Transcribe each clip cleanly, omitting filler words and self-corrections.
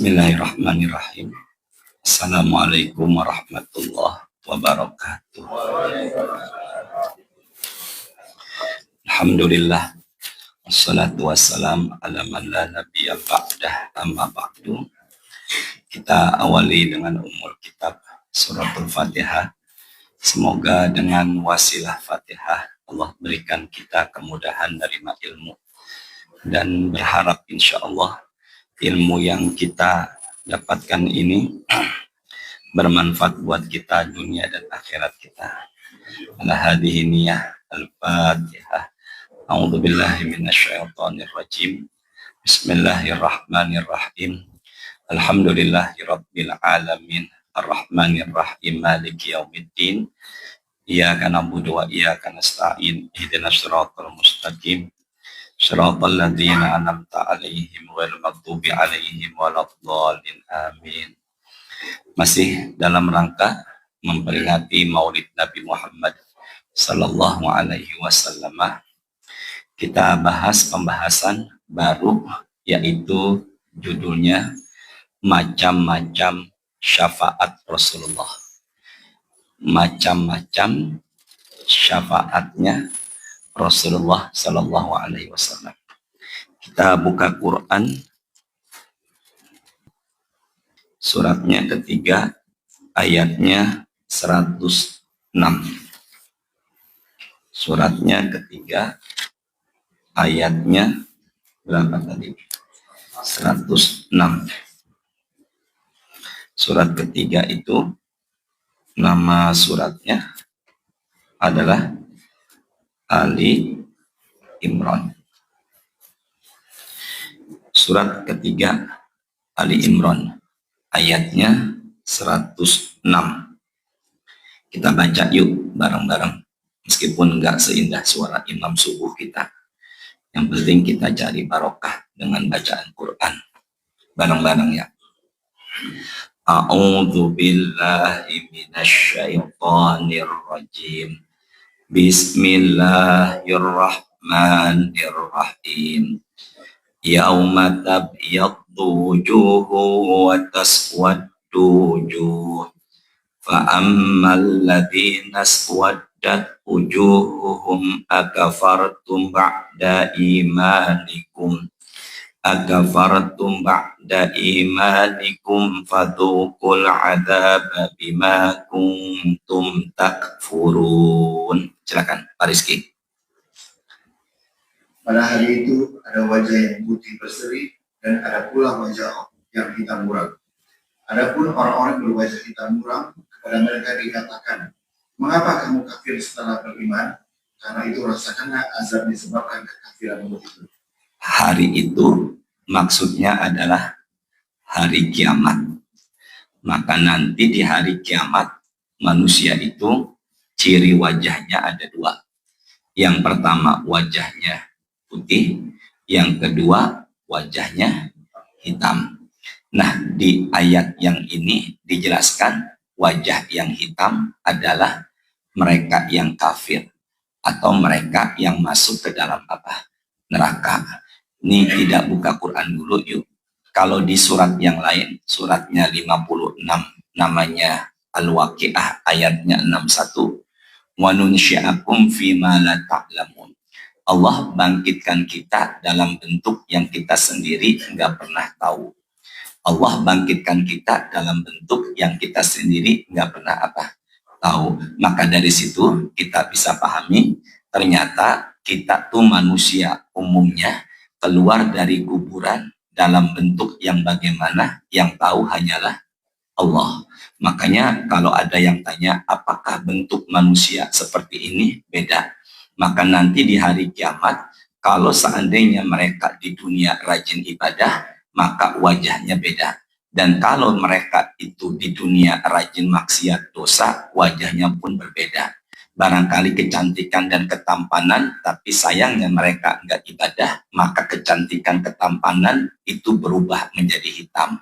Bismillahirrahmanirrahim. Assalamualaikum warahmatullahi wabarakatuh. Alhamdulillah. Wassalatu wassalam ala man la nabiyya ba'dah, amma ba'du. Kita awali dengan umul kitab suratul Fatihah. Semoga dengan wasilah Fatihah Allah berikan kita kemudahan menerima ilmu, dan berharap insya Allah ilmu yang kita dapatkan ini bermanfaat buat kita dunia dan akhirat kita. Ala hadhihi niyah al-Fatihah. A'udzu billahi minasyaitonir rajim. Bismillahirrahmanirrahim. Alhamdulillahirabbil alamin. Arrahmanir rahim. Maliki yaumiddin. Iyyaka na'budu wa iyyaka nasta'in. Ihdinas siratal mustaqim. Shiratal ladzina an'amta 'alaihim ghairil maghdubi 'alaihim waladdallin. Amin. Masih dalam rangka memperingati Maulid Nabi Muhammad sallallahu alaihi wasallam, kita bahas pembahasan baru, yaitu judulnya macam-macam syafaat Rasulullah. Macam-macam syafaatnya Rasulullah sallallahu alaihi wasallam. Kita buka Quran suratnya ketiga, ayatnya 106. Suratnya ketiga, ayatnya berapa tadi? 106. Surat ketiga itu nama suratnya adalah Ali Imran. Surat ketiga Ali Imran, ayatnya 106. Kita baca yuk bareng-bareng, meskipun enggak seindah suara imam subuh kita. Yang penting kita cari barokah dengan bacaan Quran bareng-bareng ya. A'udzu billahi minasyaitonir rajim. Bismillahirrahmanirrahim. Yauma tabyaddu wujuhu wa taswaddu wujuh. Fa ammal ladzina aswaddat wujuhuhum akafartum ba'da imanikum fadzuqul adzaba bima kuntum takfurun. Silakan Pak Rizky. Pada hari itu ada wajah yang putih berseri dan ada pula wajah yang hitam muram. Adapun orang-orang berwajah hitam muram, kepada mereka dikatakan, mengapa kamu kafir setelah beriman? Karena itu rasakanlah azab disebabkan kekafiranmu itu. Hari itu maksudnya adalah hari kiamat. Maka nanti di hari kiamat manusia itu ciri wajahnya ada dua. Yang pertama wajahnya putih, yang kedua wajahnya hitam. Nah, di ayat yang ini dijelaskan wajah yang hitam adalah mereka yang kafir atau mereka yang masuk ke dalam apa? Neraka. Ini tidak buka Quran dulu yuk. Kalau di surat yang lain, suratnya 56, namanya Al-Waqi'ah, ayatnya 61. Wa nunsyi'akum fima la ta'lamun. Allah bangkitkan kita dalam bentuk yang kita sendiri nggak pernah tahu. Allah bangkitkan kita dalam bentuk yang kita sendiri nggak pernah apa tahu. Maka dari situ kita bisa pahami ternyata kita tuh manusia umumnya keluar dari kuburan dalam bentuk yang bagaimana, yang tahu hanyalah Allah. Makanya kalau ada yang tanya apakah bentuk manusia seperti ini, beda. Maka nanti di hari kiamat, kalau seandainya mereka di dunia rajin ibadah, maka wajahnya beda. Dan kalau mereka itu di dunia rajin maksiat dosa, wajahnya pun berbeda. Barangkali kecantikan dan ketampanan, tapi sayangnya mereka enggak ibadah, maka kecantikan ketampanan itu berubah menjadi hitam.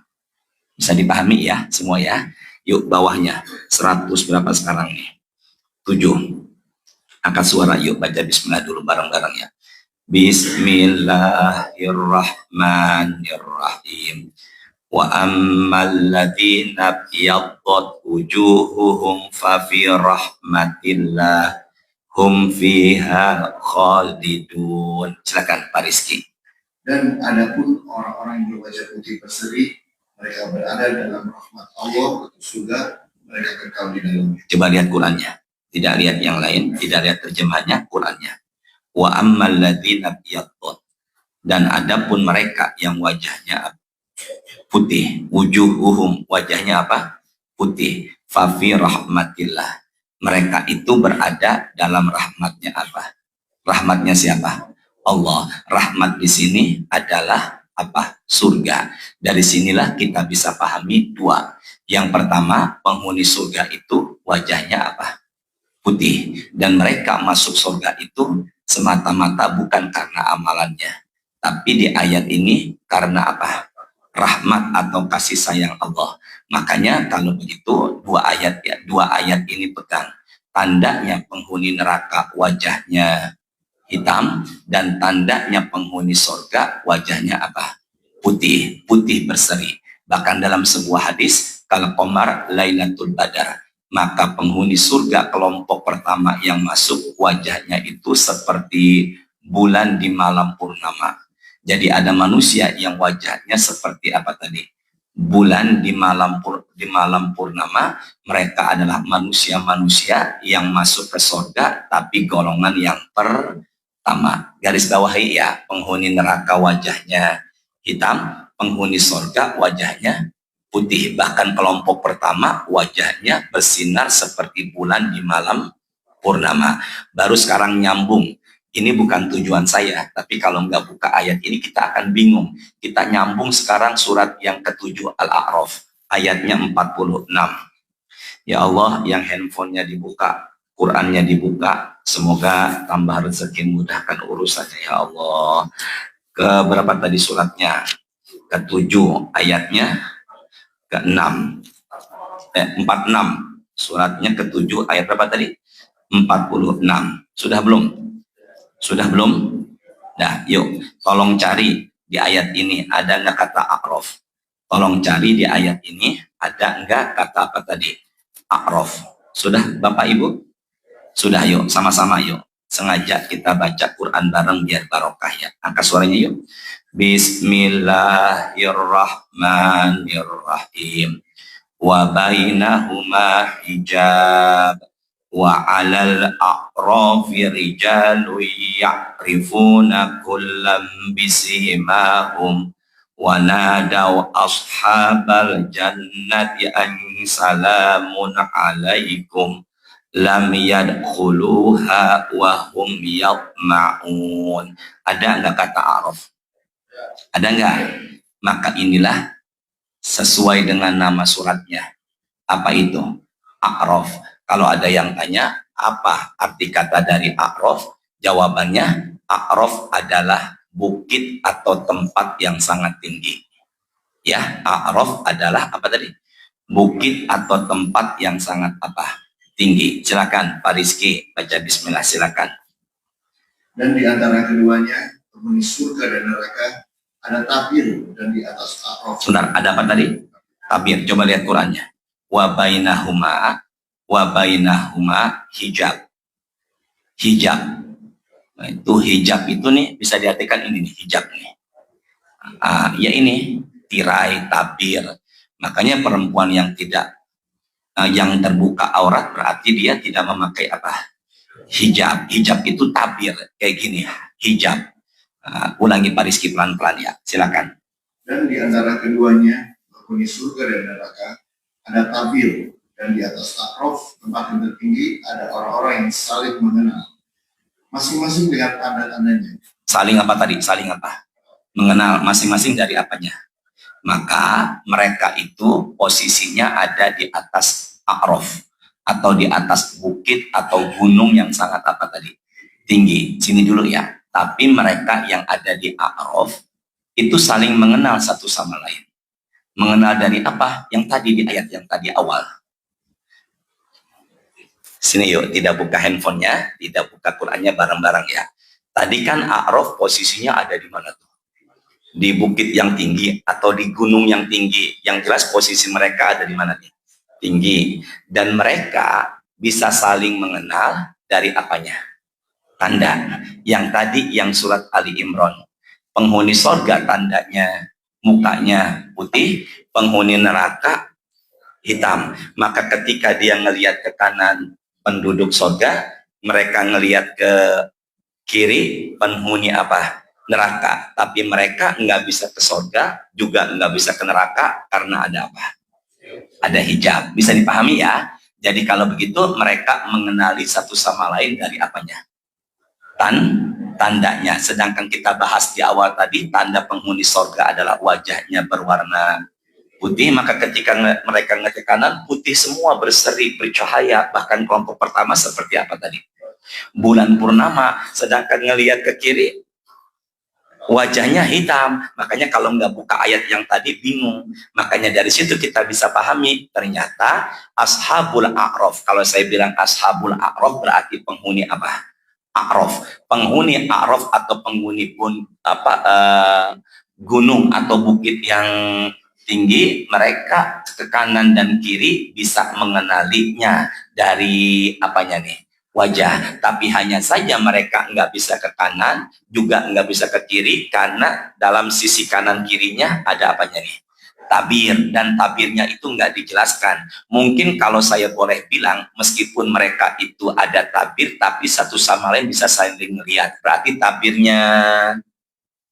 Bisa dipahami ya semua ya. Yuk bawahnya 100 berapa sekarang nih? 7. Angkat suara yuk, baca bismillah dulu bareng-bareng ya. Bismillahirrahmanirrahim. Wa ammal ladzina biyaddat wujuhuhum fa fi rahmatillah hum fiha khalidun. Silakan Pak Rizky. Dan adapun orang-orang yang berwajah putih berseri, mereka berada dalam rahmat Allah atau surga, mereka kekal di dalamnya. Coba lihat Qurannya. Tidak lihat yang lain, tidak lihat terjemahnya, Qurannya. Wa ammal ladzina biyaddat, dan adapun mereka yang wajahnya putih, wujuhuhum, wajahnya apa? Putih. Fa fi rahmatillah, mereka itu berada dalam rahmatnya apa? Rahmatnya siapa? Allah. Rahmat di sini adalah apa? Surga. Dari sinilah kita bisa pahami dua. Yang pertama, penghuni surga itu wajahnya apa? Putih. Dan mereka masuk surga itu semata-mata bukan karena amalannya. Tapi di ayat ini karena apa? Rahmat atau kasih sayang Allah. Makanya kalau begitu dua ayat ini pegang. Tandanya penghuni neraka wajahnya hitam, dan tandanya penghuni surga wajahnya apa? Putih, putih berseri. Bahkan dalam sebuah hadis, kalau qamar lailatul badar, maka penghuni surga kelompok pertama yang masuk wajahnya itu seperti bulan di malam purnama. Jadi ada manusia yang wajahnya seperti apa tadi? Bulan di malam purnama. Mereka adalah manusia-manusia yang masuk ke surga tapi golongan yang pertama. Garis bawahi ya, penghuni neraka wajahnya hitam, penghuni surga wajahnya putih. Bahkan kelompok pertama wajahnya bersinar seperti bulan di malam purnama. Baru sekarang nyambung. Ini bukan tujuan saya, tapi kalau nggak buka ayat ini kita akan bingung. Kita nyambung sekarang surat yang ke-7 Al-A'raf, ayatnya 46. Ya Allah, yang handphonenya dibuka, Qurannya dibuka, semoga tambah rezeki, mudahkan urusannya ya Allah. Ke berapa tadi suratnya? Ke-7, ayatnya ke-6. 46. Suratnya ke-7, ayat berapa tadi? 46. Sudah belum? Sudah belum? Nah, yuk, tolong cari di ayat ini ada nggak kata A'raf? Tolong cari di ayat ini ada nggak kata apa tadi? A'raf. Sudah, Bapak Ibu? Sudah, yuk, sama-sama yuk. Sengaja kita baca Quran bareng biar barokah ya. Angkat suaranya yuk. Bismillahirrahmanirrahim. Wa bainahuma hijab. Wa 'alal a'rafi rijalu ya'rifuna kullam bisimahum wa nadaw ashabal jannati an salamun 'alaikum lam yadkhuluha wa hum yatma'un. Ada enggak kata a'raf? Ada enggak? Maka inilah sesuai dengan nama suratnya. Apa itu? A'raf. Kalau ada yang tanya, apa arti kata dari A'raf? Jawabannya, A'raf adalah bukit atau tempat yang sangat tinggi. Ya, A'raf adalah apa tadi? Bukit atau tempat yang sangat apa? Tinggi. Silakan Pak Rizky, baca bismillah, silakan. Dan di antara keduanya, penghuni surga dan neraka, ada tabir, dan di atas A'raf. Sebentar, ada apa tadi? Tabir, coba lihat Qurannya. Wa bainahuma hijab. Hijab. Nah, itu hijab itu nih bisa diartikan ini nih, hijab nih. Ya ini tirai, tabir. Makanya perempuan yang tidak yang terbuka aurat berarti dia tidak memakai apa? Hijab. Hijab itu tabir kayak gini, hijab. Ulangi Pak Rizky pelan-pelan ya. Silakan. Dan di antara keduanya, penghuni surga dan neraka, ada tabir. Dan di atas A'raf, tempat yang tertinggi, ada orang-orang yang saling mengenal. Masing-masing dengan tanda-tandanya. Saling apa tadi? Saling apa? Mengenal masing-masing dari apanya? Maka mereka itu posisinya ada di atas A'raf. Atau di atas bukit atau gunung yang sangat apa tadi? Tinggi. Sini dulu ya. Tapi mereka yang ada di A'raf, itu saling mengenal satu sama lain. Mengenal dari apa? Yang tadi di ayat yang tadi awal. Sini yuk, tidak buka handphonenya, tidak buka Qurannya bareng-bareng ya. Tadi kan A'raf posisinya ada di mana tuh? Di bukit yang tinggi atau di gunung yang tinggi. Yang jelas posisi mereka ada di mana nih? Tinggi. Dan mereka bisa saling mengenal dari apanya? Tanda. Yang tadi yang surat Ali Imran. Penghuni sorga tandanya mukanya putih, penghuni neraka hitam. Maka ketika dia ngelihat ke kanan penduduk sorga, mereka ngelihat ke kiri penghuni apa? Neraka. Tapi mereka nggak bisa ke sorga, juga nggak bisa ke neraka karena ada apa? Ada hijab. Bisa dipahami ya? Jadi kalau begitu mereka mengenali satu sama lain dari apanya? Tandanya. Sedangkan kita bahas di awal tadi, tanda penghuni sorga adalah wajahnya berwarna putih, maka ketika mereka ngecek kanan, putih semua, berseri, bercahaya. Bahkan kelompok pertama seperti apa tadi? Bulan purnama. Sedangkan ngelihat ke kiri, wajahnya hitam. Makanya kalau nggak buka ayat yang tadi bingung. Makanya dari situ kita bisa pahami, ternyata ashabul a'raf. Kalau saya bilang ashabul a'raf berarti penghuni apa? A'raf. Penghuni a'raf atau penghuni pun gunung atau bukit yang tinggi, mereka ke kanan dan kiri bisa mengenalinya dari apanya nih? Wajah. Tapi hanya saja mereka nggak bisa ke kanan, juga nggak bisa ke kiri, karena dalam sisi kanan kirinya ada apanya nih? Tabir. Dan tabirnya itu nggak dijelaskan. Mungkin kalau saya boleh bilang, meskipun mereka itu ada tabir, tapi satu sama lain bisa saling melihat. Berarti tabirnya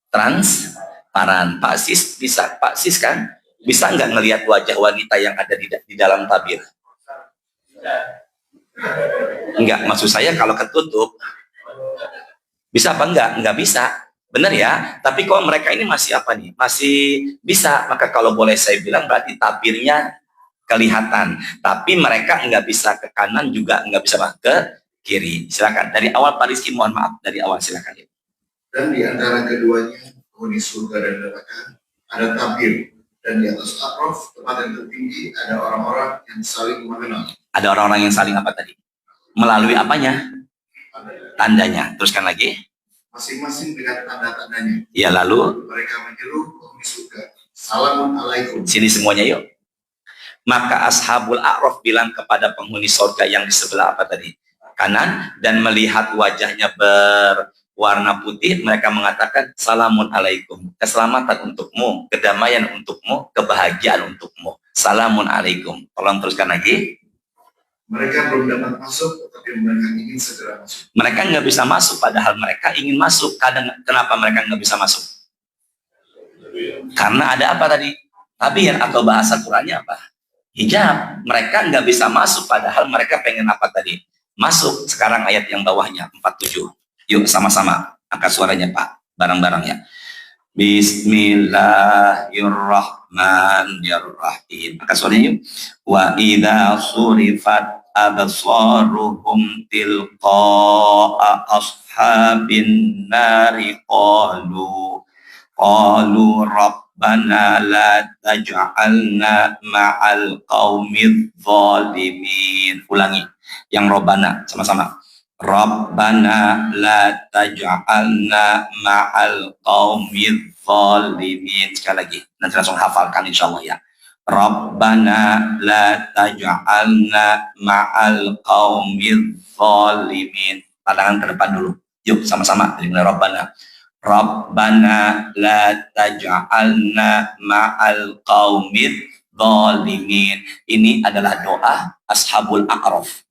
transparan. Pak Sis, bisa? Pak Sis kan? Bisa nggak ngelihat wajah wanita yang ada di dalam tabir? Enggak, maksud saya kalau ketutup, bisa apa enggak? Enggak bisa. Benar ya? Tapi kalau mereka ini masih apa nih? Masih bisa. Maka kalau boleh saya bilang berarti tabirnya kelihatan. Tapi mereka enggak bisa ke kanan juga enggak bisa ke kiri. Silakan. Dari awal Pak Rizky, mohon maaf. Dari awal silakan. Dan di antara keduanya, penghuni surga dan neraka, ada tabir. Dan di atas a'raf, tempat yang tertinggi, ada orang-orang yang saling mengenal. Ada orang-orang yang saling apa tadi? Melalui apanya? Tandanya. Teruskan lagi. Masing-masing dengan tanda-tandanya. Ya, lalu mereka menyeru penghuni surga, salamun alaikum. Sini semuanya yuk. Maka ashabul a'raf bilang kepada penghuni surga yang di sebelah apa tadi? Kanan, dan melihat wajahnya berwarna putih, mereka mengatakan salamun alaikum. Keselamatan untukmu, kedamaian untukmu, kebahagiaan untukmu. Salamun alaikum. Tolong teruskan lagi. Mereka belum dapat masuk, tetapi mereka ingin segera masuk. Mereka nggak bisa masuk, padahal mereka ingin masuk. Kenapa mereka nggak bisa masuk? Karena ada apa tadi? Tabir, atau bahasa Qurannya apa? Hijab. Mereka nggak bisa masuk, padahal mereka pengen apa tadi? Masuk. Sekarang ayat yang bawahnya, 47. Yuk sama-sama, angkat suaranya Pak, bareng-bareng ya. Bismillahirrahmanirrahim. Angkat suaranya yuk. Wa idza surifat absaruhum tilqa'a ashabin nari qalu rabbana la taj'alna ma'al qaumidz zalimin. Ulangi yang robbana sama-sama. Rabbana la taj'alna ma'al qaumidz zalimin. Sekali lagi, nanti langsung hafalkan insyaallah ya. Rabbana la taj'alna ma'al qaumidz zalimin. Pandangan ke depan dulu. Yuk sama-sama dari mulai Rabbana. Rabbana la taj'alna ma'al qaumidz zalimin. Ini adalah doa ashabul a'raf.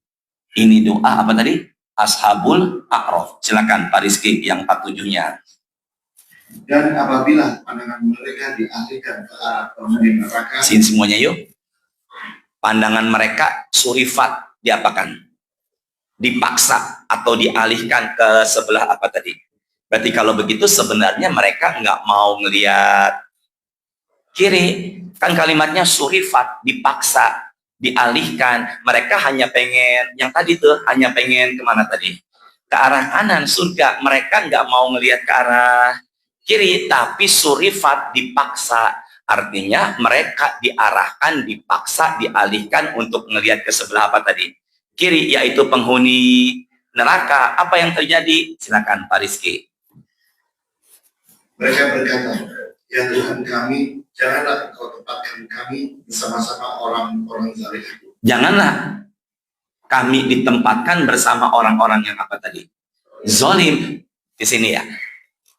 Ini doa apa tadi? Ashabul a'raf. Silakan Pak Rizky yang 47-nya. Dan apabila pandangan mereka dialihkan ke arah penghuni neraka, sini semuanya yuk. Pandangan mereka surifat, diapakan? Dipaksa atau dialihkan ke sebelah apa tadi? Berarti kalau begitu sebenarnya mereka nggak mau ngelihat kiri. Kan kalimatnya surifat, dipaksa, dialihkan. Mereka hanya pengen, yang tadi tuh, hanya pengen kemana tadi? Ke arah kanan, surga. Mereka nggak mau ngelihat ke arah kiri, tapi surifat, dipaksa. Artinya mereka diarahkan, dipaksa, dialihkan untuk ngelihat ke sebelah apa tadi? Kiri, yaitu penghuni neraka. Apa yang terjadi? Silakan Pak Rizky. Mereka berkata, Ya Tuhan kami, janganlah Engkau tempatkan kami bersama-sama orang-orang zalim itu. Janganlah kami ditempatkan bersama orang-orang yang apa tadi? Zolim. Di sini ya.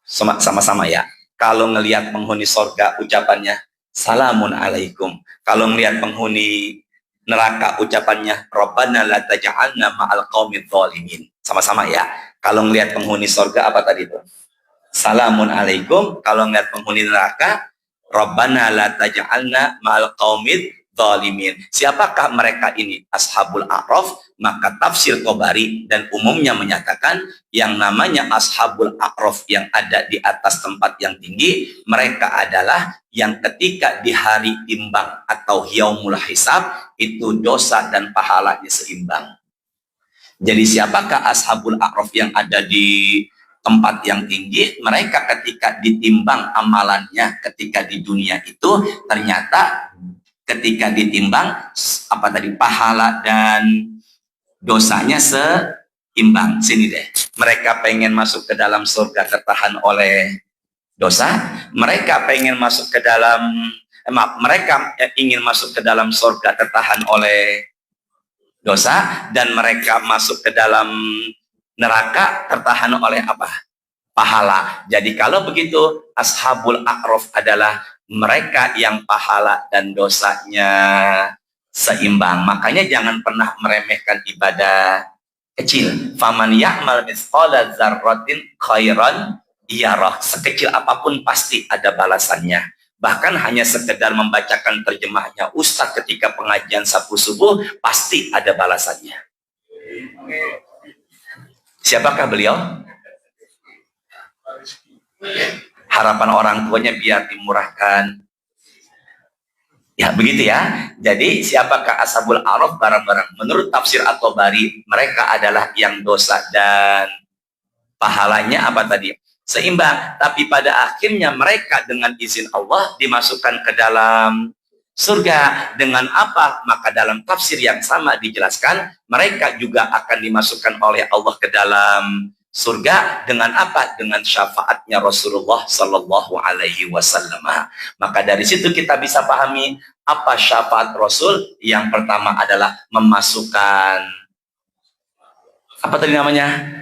Sama-sama ya. Kalau ngelihat penghuni sorga ucapannya salamun alaikum. Kalau ngelihat penghuni neraka ucapannya Rabbana la taj'alna ma'al qaumidz zalimin. Sama-sama ya. Kalau ngelihat penghuni sorga apa tadi itu? Salamun alaikum. Kalau ngelihat penghuni neraka Rabbana la taj'alna ma'al qaumidz zalimin. Siapakah mereka ini? Ashabul A'raf. Maka tafsir Tabari dan umumnya menyatakan yang namanya Ashabul A'raf yang ada di atas tempat yang tinggi, mereka adalah yang ketika di hari timbang atau yaumul hisab itu dosa dan pahalanya seimbang. Jadi siapakah Ashabul A'raf yang ada di tempat yang tinggi? Mereka ketika ditimbang amalannya ketika di dunia itu ternyata ketika ditimbang apa tadi pahala dan dosanya seimbang. Sini deh. Mereka pengen masuk ke dalam surga tertahan oleh dosa. Mereka pengen masuk ke dalam mereka ingin masuk ke dalam surga tertahan oleh dosa, dan mereka masuk ke dalam neraka tertahan oleh apa? Pahala. Jadi kalau begitu Ashabul A'raf adalah mereka yang pahala dan dosanya seimbang. Makanya jangan pernah meremehkan ibadah kecil. Faman ya'mal mithqala dzarratin khairan yarah. Sekecil apapun pasti ada balasannya. Bahkan hanya sekedar membacakan terjemahnya Ustadz ketika pengajian sapu subuh pasti ada balasannya. Siapakah beliau? Harapan orang tuanya biar dimurahkan. Ya begitu ya. Jadi siapakah Ashabul A'raf? Barang-barang menurut tafsir At-Tabari mereka adalah yang dosa dan pahalanya apa tadi? Seimbang. Tapi pada akhirnya mereka dengan izin Allah dimasukkan ke dalam surga. Dengan apa? Maka dalam tafsir yang sama dijelaskan mereka juga akan dimasukkan oleh Allah ke dalam surga dengan apa? Dengan syafaatnya Rasulullah Sallallahu Alaihi Wasallam. Maka dari situ kita bisa pahami apa syafaat Rasul. Yang pertama adalah memasukkan apa tadi namanya?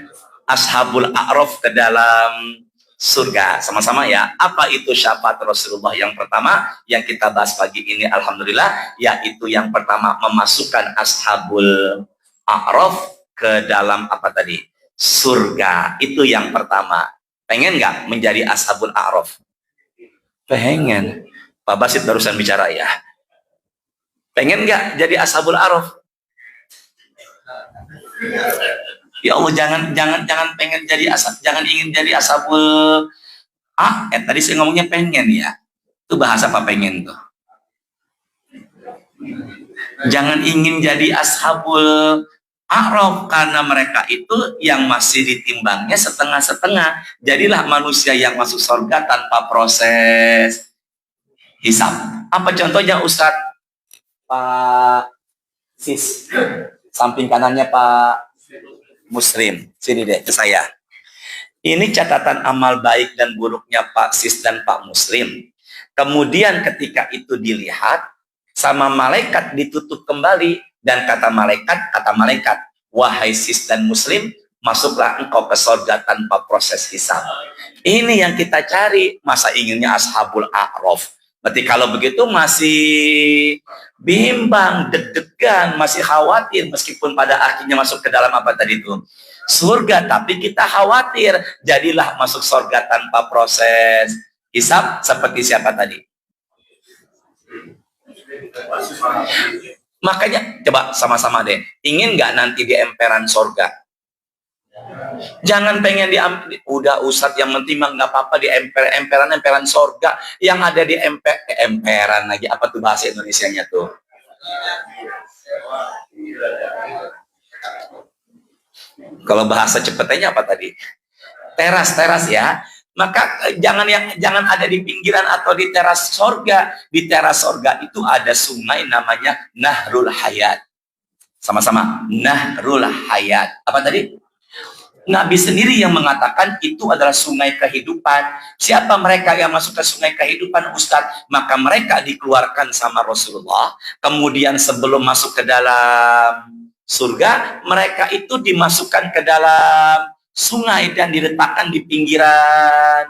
Ashabul A'raf ke dalam surga. Sama-sama ya. Apa itu syafaat Rasulullah yang pertama yang kita bahas pagi ini? Alhamdulillah, yaitu yang pertama memasukkan Ashabul A'raf ke dalam apa tadi? Surga. Itu yang pertama. Pengen nggak menjadi Ashabul A'raf? Pengen. Pak Basit barusan bicara ya. Pengen nggak jadi Ashabul A'raf? Ya Allah, jangan pengen jadi jangan ingin jadi Ashabul tadi saya ngomongnya pengen ya. Itu bahasa apa pengen tuh? Jangan ingin jadi Ashabul A'raf karena mereka itu yang masih ditimbangnya setengah-setengah. Jadilah manusia yang masuk surga tanpa proses hisab. Apa contohnya Ustadz? Pak Sis, samping kanannya Pak Muslim. Sini deh ke saya. Ini catatan amal baik dan buruknya Pak Sis dan Pak Muslim. Kemudian ketika itu dilihat sama malaikat ditutup kembali dan kata malaikat, wahai Sis dan Muslim, masuklah engkau ke surga tanpa proses hisab. Ini yang kita cari. Masa inginnya Ashabul A'raf? Berarti kalau begitu masih bimbang, deg-degan, masih khawatir meskipun pada akhirnya masuk ke dalam apa tadi itu? Surga, tapi kita khawatir jadilah masuk surga tanpa proses hisab seperti siapa tadi? Makanya coba sama-sama deh, ingin nggak nanti di emperan surga? Jangan pengen udah Ustadz yang penting mah nggak apa-apa di emperan sorga yang ada di emperan lagi, apa tuh bahasa Indonesianya tuh? Kalau bahasa cepetnya apa tadi? Teras ya. Maka jangan ada di pinggiran atau di teras sorga. Di teras sorga itu ada sungai namanya Nahrul Hayat. Sama-sama, Nahrul Hayat. Apa tadi? Nabi sendiri yang mengatakan itu adalah sungai kehidupan. Siapa mereka yang masuk ke sungai kehidupan, Ustadz? Maka mereka dikeluarkan sama Rasulullah. Kemudian sebelum masuk ke dalam surga, mereka itu dimasukkan ke dalam sungai dan diletakkan di pinggiran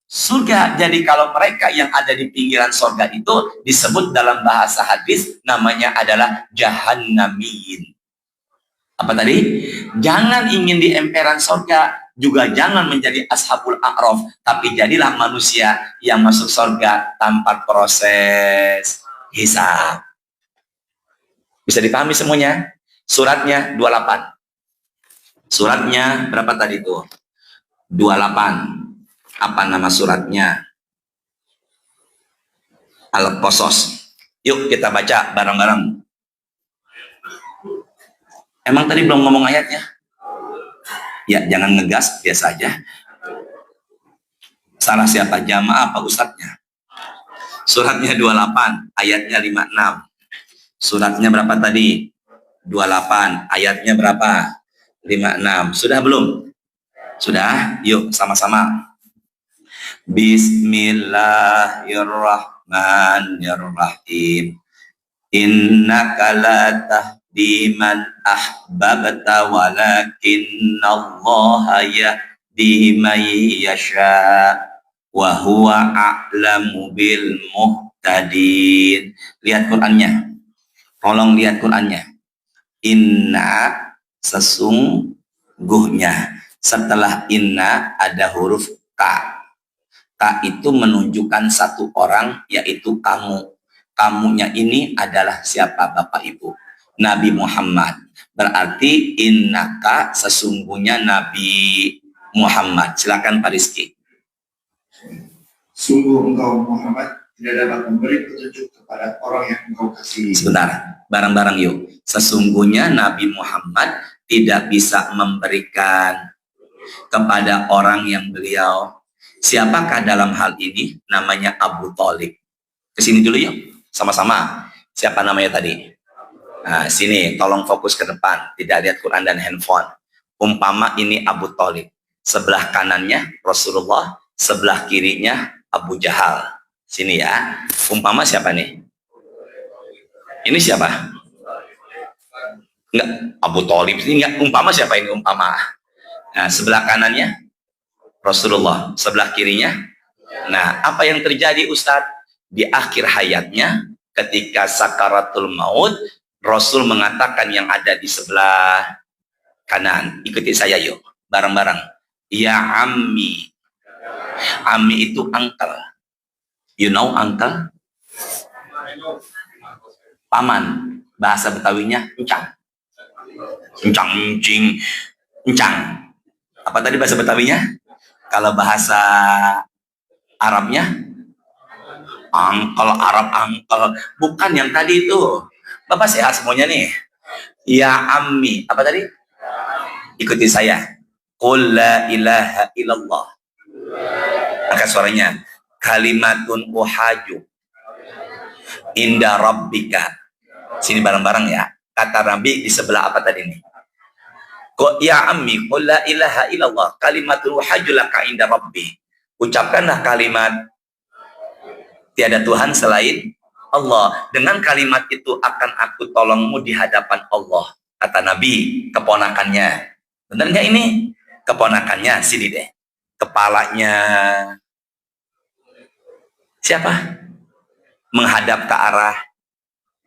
surga. Jadi kalau mereka yang ada di pinggiran surga itu disebut dalam bahasa hadis namanya adalah jahannamiyin. Apa tadi? Jangan ingin di emperan surga, juga jangan menjadi ashabul a'raf, tapi jadilah manusia yang masuk surga tanpa proses hisab. Bisa dipahami semuanya? Suratnya 28. Suratnya berapa tadi itu? 28. Apa nama suratnya? Al-Qasas. Yuk kita baca bareng-bareng. Emang tadi belum ngomong ayatnya? Ya, jangan ngegas, biasa aja. Salah siapa? Jamaah apa ustadznya? Suratnya 28, ayatnya 56. Suratnya berapa tadi? 28, ayatnya berapa? 56. Sudah belum? Sudah? Yuk sama-sama. Bismillahirrahmanirrahim. Innaka la tahdi man ahbabta walakinallaha yahdi man yasha wa huwa a'lamu bil muhtadin. Lihat Qur'annya. Tolong lihat Qur'annya. Inna, sesungguhnya. Setelah inna ada huruf ka. Ka itu menunjukkan satu orang, yaitu kamu. Kamunya ini adalah siapa Bapak Ibu? Nabi Muhammad. Berarti innaka, sesungguhnya Nabi Muhammad. Silakan Pak Rizky. Sungguh engkau Muhammad tidak dapat memberi petunjuk kepada orang yang engkau kasihi. Sebentar, bareng-bareng yuk. Sesungguhnya Nabi Muhammad tidak bisa memberikan kepada orang yang beliau. Siapakah dalam hal ini? Namanya Abu Thalib. Kesini dulu yuk. Sama-sama. Siapa namanya tadi? Nah, sini, tolong fokus ke depan. Tidak lihat Quran dan handphone. Umpama ini Abu Thalib. Sebelah kanannya Rasulullah, sebelah kirinya Abu Jahal. Sini ya. Umpama siapa nih? Ini siapa? Enggak, Abu Thalib. Ini enggak. Umpama siapa ini? Umpama. Nah, sebelah kanannya Rasulullah, sebelah kirinya. Nah, apa yang terjadi Ustadz? Di akhir hayatnya, ketika sakaratul maut, Rasul mengatakan yang ada di sebelah kanan. Ikuti saya yuk, bareng-bareng. Ya ammi. Ammi itu uncle. You know uncle? Paman. Bahasa Betawinya encang. Encang, encing, encang. Apa tadi bahasa Betawinya? Kalau bahasa Arabnya? Angkel, Arab angkel. Bukan yang tadi itu. Bapak sehat semuanya nih. Ya ammi. Apa tadi? Ikuti saya. Qul la ilaha illallah. Angkat suaranya. Kalimatun uhaju inda rabbika. Sini bareng-bareng ya. Kata Nabi di sebelah apa tadi nih? Ya ammi. Qul la ilaha illallah. Kalimatun uhaju laka inda rabbi. Ucapkanlah kalimat tiada Tuhan selain Allah. Dengan kalimat itu akan aku tolongmu di hadapan Allah. Kata Nabi, keponakannya. Benar nggak ini? Keponakannya, sini deh. Kepalanya siapa? Menghadap ke arah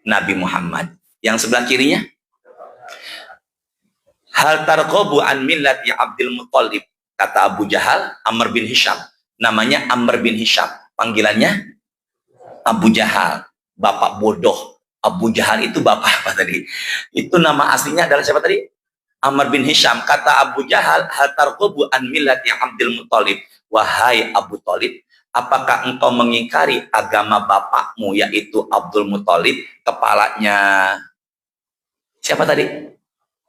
Nabi Muhammad. Yang sebelah kirinya? Hal tarqabu an millati Abdul Muthalib. Kata Abu Jahal, Amr bin Hisham. Namanya Amr bin Hisham. Panggilannya Abu Jahal, bapak bodoh. Abu Jahal itu bapak apa tadi? Itu nama aslinya adalah siapa tadi? Amr bin Hisham. Kata Abu Jahal, hatarqubu an millati Abdul Muthalib. Wahai Abu Thalib, apakah engkau mengingkari agama bapakmu yaitu Abdul Muthalib? Kepalanya siapa tadi?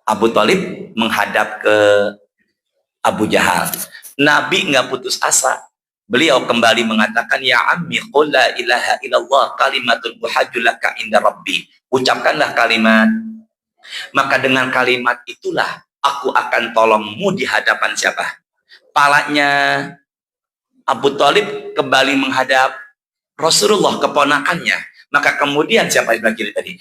Abu Thalib menghadap ke Abu Jahal. Nabi nggak putus asa. Beliau kembali mengatakan, ya ammi qul la ilaha illallah kalimatun uhajjulaka inda rabbi. Ucapkanlah kalimat. Maka dengan kalimat itulah aku akan tolongmu di hadapan siapa? Palanya Abu Thalib kembali menghadap Rasulullah, keponakannya. Maka kemudian siapa yang kiri tadi?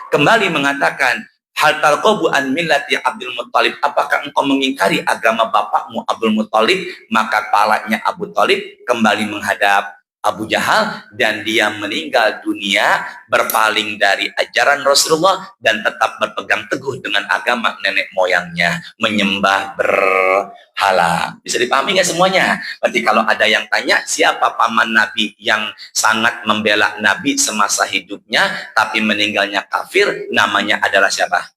Kembali mengatakan, hal tarqabu an millati Abdul Muttalib, apakah engkau mengingkari agama bapakmu Abdul Muttalib? Maka palanya Abu Thalib kembali menghadap Abu Jahal dan dia meninggal dunia berpaling dari ajaran Rasulullah dan tetap berpegang teguh dengan agama nenek moyangnya, menyembah berhala. Bisa dipahami nggak semuanya? Berarti kalau ada yang tanya siapa paman Nabi yang sangat membela Nabi semasa hidupnya tapi meninggalnya kafir, namanya adalah siapa?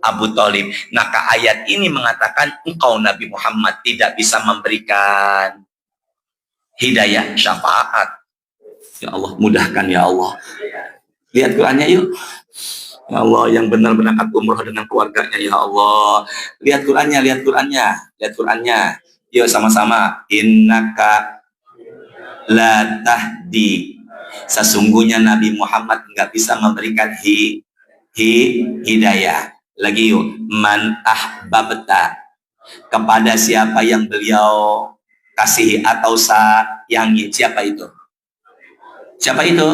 Abu Thalib. Maka ayat ini mengatakan engkau Nabi Muhammad tidak bisa memberikan hidayah syafaat. Ya Allah, mudahkan ya Allah. Lihat Qurannya yuk. Ya Allah, yang benar-benar umroh dengan keluarganya ya Allah. Lihat Qurannya, lihat Qurannya, lihat Qurannya. Yuk sama-sama. Innaka la tahdi. Sesungguhnya Nabi Muhammad nggak bisa memberikan hidayah. Lagi yuk. Man ahbabta. Kepada siapa yang beliau kasihi atau sayangi. Siapa itu? Siapa itu?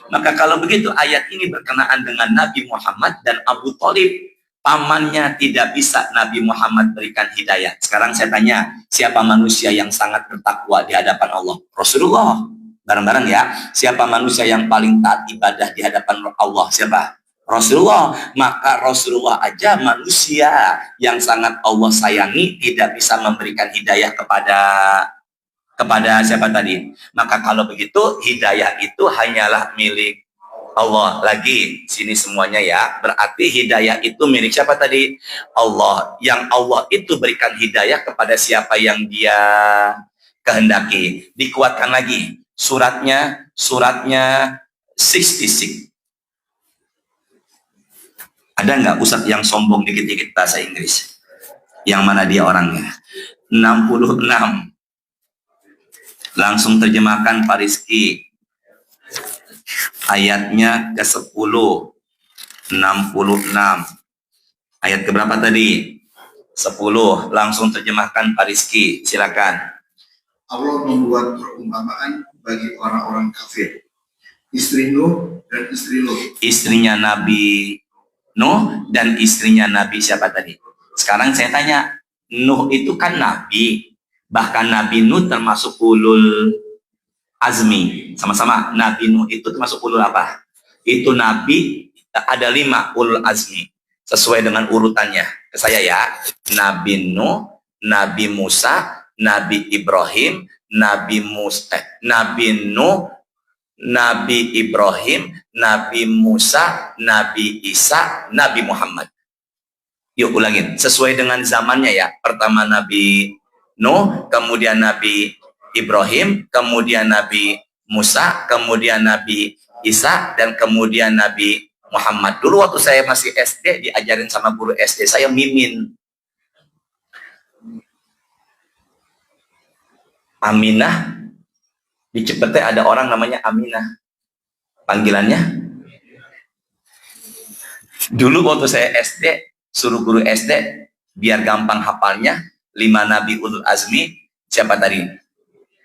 Maka kalau begitu ayat ini berkenaan dengan Nabi Muhammad dan Abu Thalib. Pamannya tidak bisa Nabi Muhammad berikan hidayah. Sekarang saya tanya, siapa manusia yang sangat bertakwa di hadapan Allah? Rasulullah. Bareng-bareng ya. Siapa manusia yang paling taat ibadah di hadapan Allah? Siapa? Rasulullah. Maka Rasulullah aja manusia yang sangat Allah sayangi tidak bisa memberikan hidayah kepada siapa tadi? Maka kalau begitu hidayah itu hanyalah milik Allah. Lagi sini semuanya ya. Berarti hidayah itu milik siapa tadi? Allah. Yang Allah itu berikan hidayah kepada siapa yang dia kehendaki. Dikuatkan lagi suratnya 66. Ada nggak Ustadz yang sombong dikit-dikit bahasa Inggris? Yang mana dia orangnya? 66. Langsung terjemahkan Pak Rizky. Ayatnya ke-10. 66. Ayat keberapa tadi? 10. Langsung terjemahkan Pak Rizky. Silakan. Allah membuat perumpamaan bagi orang-orang kafir. Istri Nuh dan istri Lot. Istrinya Nabi Nuh dan istrinya Nabi siapa tadi? Sekarang saya tanya, Nuh itu kan Nabi. Bahkan Nabi Nuh termasuk ulul azmi. Sama-sama, Nabi Nuh itu termasuk ulul apa? Itu Nabi, ada 5 ulul azmi. Sesuai dengan urutannya. Ke saya ya, Nabi Nuh, Nabi Musa, Nabi Ibrahim, Nabi Nuh, Nabi Ibrahim, Nabi Musa, Nabi Isa, Nabi Muhammad. Yuk ulangin, sesuai dengan zamannya ya. Pertama Nabi Nuh, kemudian Nabi Ibrahim, kemudian Nabi Musa, kemudian Nabi Isa, dan kemudian Nabi Muhammad. Dulu waktu saya masih SD, diajarin sama guru SD, saya mimin. Aminah, di Cipete ada orang namanya Aminah. Panggilannya? Dulu waktu saya SD, suruh guru SD, biar gampang hafalnya, 5 Nabi ulul azmi, siapa tadi?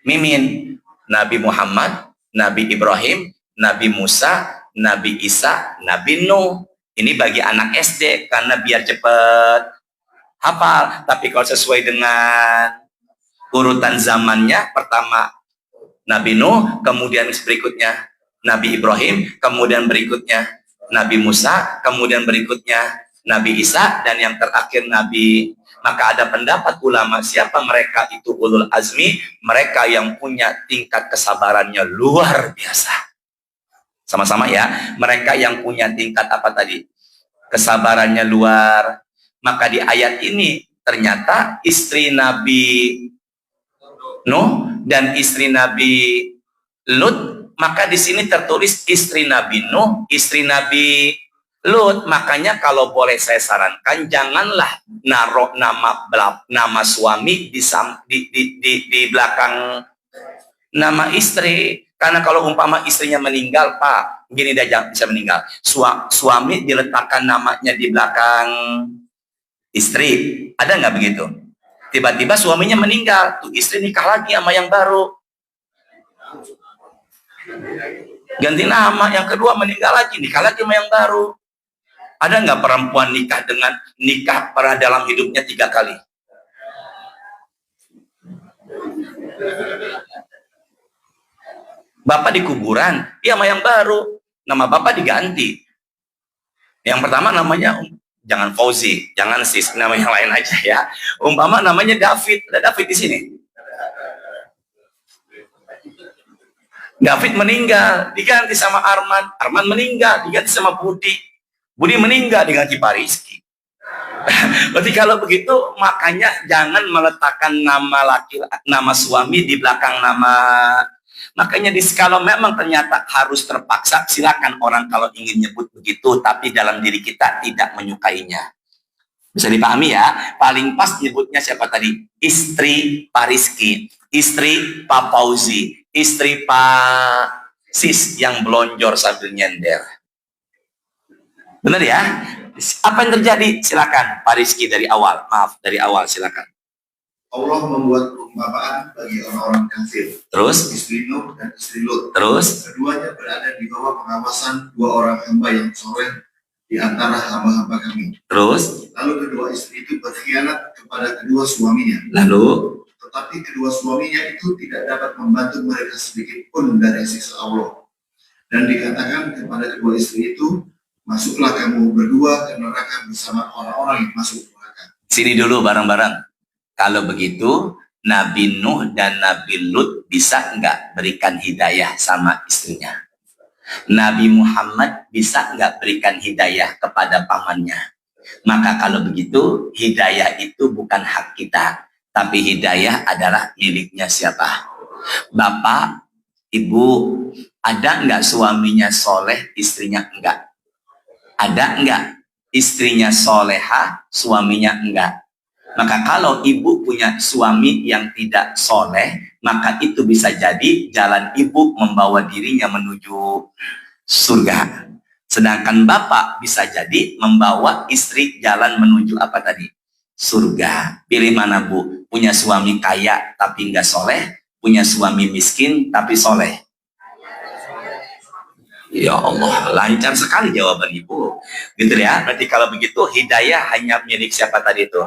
Mimin. Nabi Muhammad, Nabi Ibrahim, Nabi Musa, Nabi Isa, Nabi Nuh. Ini bagi anak SD, karena biar cepat hafal. Tapi kalau sesuai dengan urutan zamannya, pertama Nabi Nuh, kemudian berikutnya Nabi Ibrahim, kemudian berikutnya Nabi Musa, kemudian berikutnya Nabi Isa, dan yang terakhir Nabi. Maka ada pendapat ulama, siapa mereka itu ulul azmi? Mereka yang punya tingkat kesabarannya luar biasa. Sama-sama ya, mereka yang punya tingkat apa tadi? Kesabarannya luar. Maka di ayat ini ternyata istri Nabi Nuh dan istri Nabi Lut, maka di sini tertulis istri Nabi Nuh, istri Nabi Lut. Makanya kalau boleh saya sarankan, janganlah naruh nama suami di belakang nama istri. Karena kalau umpama istrinya meninggal, Pak, gini dia bisa meninggal. Suami diletakkan namanya di belakang istri. Ada nggak begitu? Tiba-tiba suaminya meninggal, tuh istri nikah lagi sama yang baru. Ganti nama, yang kedua meninggal lagi, nikah lagi sama yang baru. Ada nggak perempuan nikah pernah dalam hidupnya 3 kali? Bapak di kuburan, dia sama yang baru. Nama bapak diganti. Yang pertama namanya, jangan Fauzi, jangan Sis, nama yang lain aja ya. Umpama namanya David, ada David di sini. David meninggal, diganti sama Arman. Arman meninggal, diganti sama Budi. Budi meninggal, diganti Pariski. Berarti kalau begitu, makanya jangan meletakkan nama suami di belakang nama. Makanya kalau memang ternyata harus terpaksa, silakan orang kalau ingin nyebut begitu, tapi dalam diri kita tidak menyukainya. Bisa dipahami ya? Paling pas nyebutnya siapa tadi? Istri Pak Rizky, istri Pak Fauzi, istri Pak Sis yang belonjor sambil nyender. Benar ya? Apa yang terjadi? Silakan Pak Rizky dari awal. Maaf, dari awal silakan. Allah membuat perumpamaan bagi orang-orang kafir. Terus? Istri Nuh dan istri Lut. Terus? Keduanya berada di bawah pengawasan 2 orang hamba yang soleh di antara hamba-hamba kami. Terus? Lalu kedua istri itu berkhianat kepada kedua suaminya. Lalu? Tetapi kedua suaminya itu tidak dapat membantu mereka sedikit pun dari siksa Allah. Dan dikatakan kepada kedua istri itu, masuklah kamu berdua ke neraka bersama orang-orang yang masuk neraka. Sini dulu bareng-bareng. Kalau begitu, Nabi Nuh dan Nabi Lut bisa nggak berikan hidayah sama istrinya? Nabi Muhammad bisa nggak berikan hidayah kepada pamannya? Maka kalau begitu, hidayah itu bukan hak kita, tapi hidayah adalah miliknya siapa? Bapak, Ibu, ada nggak suaminya soleh, istrinya enggak? Ada nggak istrinya soleha, suaminya enggak? Maka kalau ibu punya suami yang tidak soleh, maka itu bisa jadi jalan ibu membawa dirinya menuju surga. Sedangkan bapak bisa jadi membawa istri jalan menuju apa tadi? Surga. Pilih mana bu? Punya suami kaya tapi nggak soleh, punya suami miskin tapi soleh. Ya Allah, lancar sekali jawaban ibu. Gitu ya. Berarti kalau begitu hidayah hanya milik siapa tadi itu?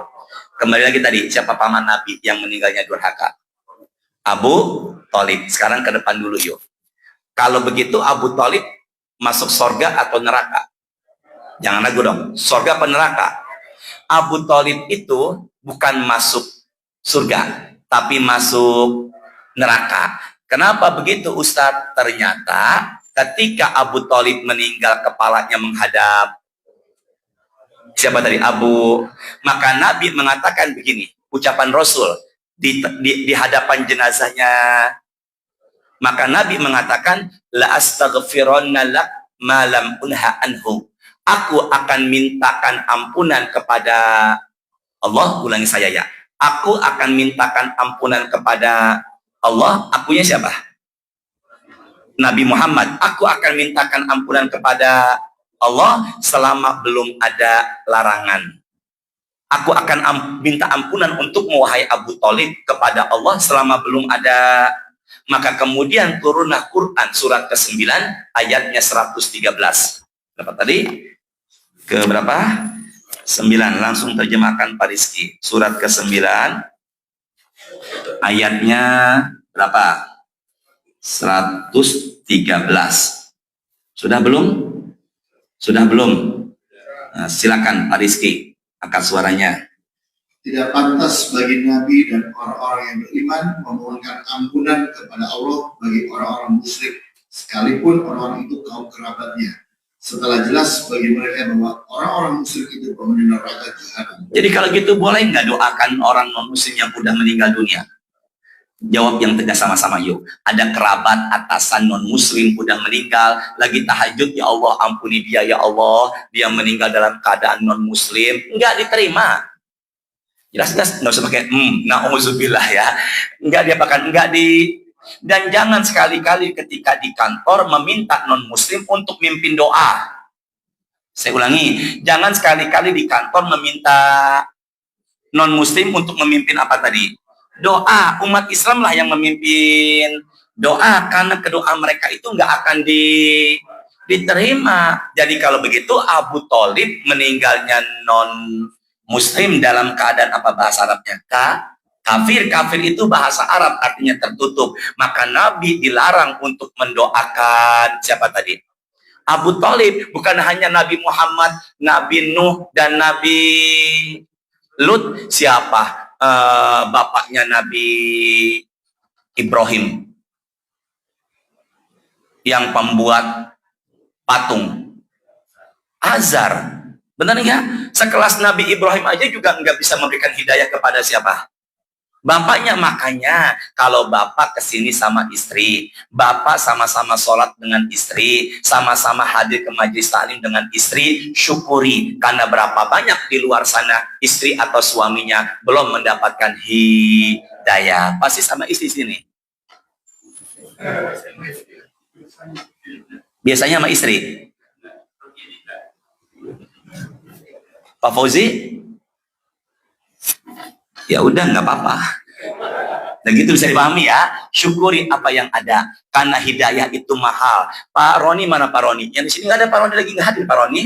Kembali lagi tadi, siapa paman Nabi yang meninggalnya durhaka? Abu Thalib. Sekarang ke depan dulu yuk. Kalau begitu Abu Thalib masuk surga atau neraka? Jangan ragu dong, surga atau neraka? Abu Thalib itu bukan masuk surga, tapi masuk neraka. Kenapa begitu Ustadz? Ternyata ketika Abu Thalib meninggal, kepalanya menghadap siapa tadi? Abu. Maka Nabi mengatakan begini, ucapan Rasul di hadapan jenazahnya. Maka Nabi mengatakan, la astaghfironna lak ma lam unha anhu. Aku akan mintakan ampunan kepada Allah. Ulangi saya ya. Aku akan mintakan ampunan kepada Allah. Akunya siapa? Nabi Muhammad. Aku akan mintakan ampunan kepada Allah selama belum ada larangan. Aku akan minta ampunan untuk wahai Abu Thalib kepada Allah selama belum ada. Maka kemudian turunlah Quran surat ke-9 ayatnya 113. Berapa tadi? Ke berapa? 9. Langsung terjemahkan Pak Rizky. Surat ke-9 ayatnya berapa? 113. Sudah belum? Sudah belum? Nah, silakan Pak Rizky, angkat suaranya. Tidak pantas bagi Nabi dan orang-orang yang beriman memohonkan ampunan kepada Allah bagi orang-orang musyrik, sekalipun orang-orang itu kaum kerabatnya. Setelah jelas bagi mereka bahwa orang-orang musyrik itu penghuni neraka jahanam. Jadi kalau gitu boleh nggak doakan orang non-muslim yang sudah meninggal dunia? Jawab yang tegas sama-sama yuk. Ada kerabat atasan non-muslim udah meninggal, lagi tahajud, ya Allah ampuni dia ya Allah, dia meninggal dalam keadaan non-muslim, nggak diterima. Jelas-jelas nggak usah pakai na'udzubillah ya. Nggak diapakan, nggak di. Dan jangan sekali-kali ketika di kantor meminta non-muslim untuk mimpin doa. Saya ulangi, jangan sekali-kali di kantor meminta non-muslim untuk memimpin apa tadi? Doa. Umat Islam lah yang memimpin doa, karena kedua mereka itu nggak akan diterima. Jadi kalau begitu Abu Thalib meninggalnya non-muslim dalam keadaan apa bahasa Arabnya? Kafir. Kafir itu bahasa Arab artinya tertutup. Maka Nabi dilarang untuk mendoakan siapa tadi? Abu Thalib. Bukan hanya Nabi Muhammad, Nabi Nuh, dan Nabi Lut. Siapa? Bapaknya Nabi Ibrahim yang pembuat patung, Azar. Benar nggak? Sekelas Nabi Ibrahim aja juga nggak bisa memberikan hidayah kepada siapa? Bapaknya. Makanya kalau bapak kesini sama istri, bapak sama-sama sholat dengan istri, sama-sama hadir ke majelis taklim dengan istri, syukuri. Karena berapa banyak di luar sana istri atau suaminya belum mendapatkan hidayah. Pasti sama istri sini. Biasanya sama istri. Pak Fauzi? Ya udah, nggak apa-apa. Dan gitu bisa dipahami ya. Syukuri apa yang ada. Karena hidayah itu mahal. Pak Roni mana Pak Roni? Yang di sini nggak ada Pak Roni lagi, nggak hadir Pak Roni.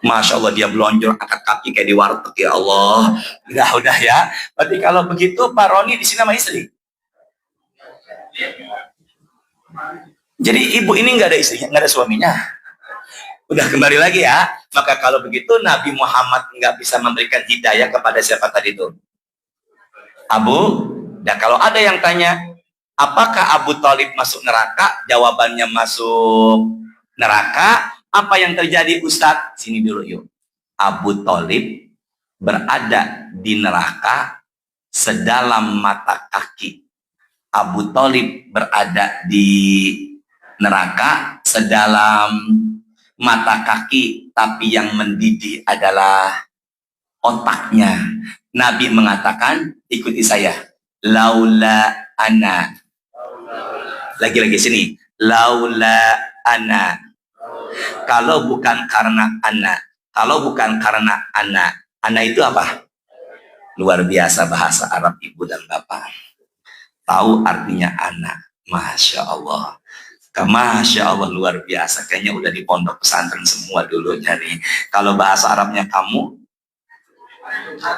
Masya Allah, dia belonjor angkat kaki kayak di warteg, ya Allah. Udah ya. Berarti kalau begitu Pak Roni di sini sama istri. Jadi ibu ini nggak ada istrinya, nggak ada suaminya. Udah kembali lagi ya. Maka kalau begitu Nabi Muhammad nggak bisa memberikan hidayah kepada siapa tadi itu? Dan kalau ada yang tanya, apakah Abu Thalib masuk neraka? Jawabannya masuk neraka. Apa yang terjadi Ustadz? Sini dulu yuk. Abu Thalib berada di neraka sedalam mata kaki. Abu Thalib berada di neraka sedalam mata kaki, tapi yang mendidih adalah otaknya. Nabi mengatakan, ikuti saya, laula ana. Lagi-lagi sini, laula ana. Kalau bukan karena ana. Kalau bukan karena ana itu apa? Luar biasa bahasa Arab ibu dan bapak. Tahu artinya anak. Masya Allah. Masya Allah, luar biasa. Kayaknya udah di pondok pesantren semua dulu. Jadi kalau bahasa Arabnya kamu,